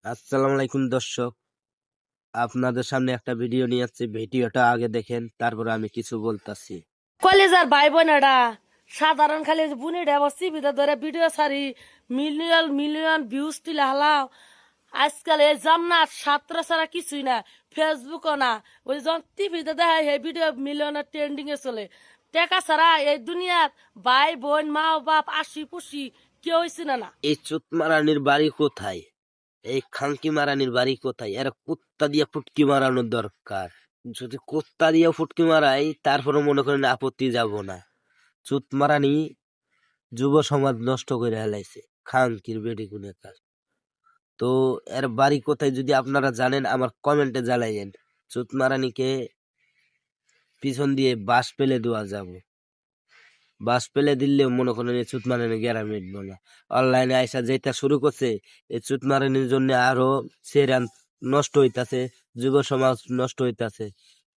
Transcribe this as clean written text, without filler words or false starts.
আসসালামু আলাইকুম দর্শক, আপনাদের সামনে একটা ভিডিও নিয়ে যাচ্ছি। ভিডিওটা আগে দেখেন, তারপরে আমি কিছু বলতাছি। কলেজার ভাই বোনেরা সাধারণ খালি বুনিটা বসছি ভিতর ধরে ভিডিও সারি মিলিয়ন মিলিয়ন ভিউজ তুলে হালাও। আজকাল এই জামনার ছাত্র ছাড়া কিছুই না, ফেসবুকও না। ওই যখন টিভিতে দেখায় এই ভিডিও মিলিয়নের ট্রেন্ডিং এ চলে। টেকা ছাড়া এই দুনিয়ার ভাই বোন মা বাপ আশি পুষি কেউ হয়েছে না। এই চুত মারানির বাড়ি কোথায়? এই খাঙ্কি মারানির বাড়ি কোথায়? এরা কুত্তা দিয়ে ফুটকি মারানোর দরকার। যদি কুত্তা দিয়ে ফুটকি মারাই, তারপরে মনে করেন আপত্তি যাব না। চুত মারানি যুব সমাজ নষ্ট করে হেলাইছে, খাঙ্কির বেডি গুনে কাজ। তো এর বাড়ি কোথায় যদি আপনারা জানেন, আমার কমেন্টে জানাইয়েন। চুত মারানিকে পিছন দিয়ে বাঁশ পেলে দেওয়া যাবে। বাস পেলে দিলে মনে করেন এই চুত মারানি গেরা মিটবো না। অনলাইনে আইসা যেটা শুরু করছে, এই চুত মারানির জন্য আরো সেরান নষ্ট হইতাছে, যুব সমাজ নষ্ট হইতাছে।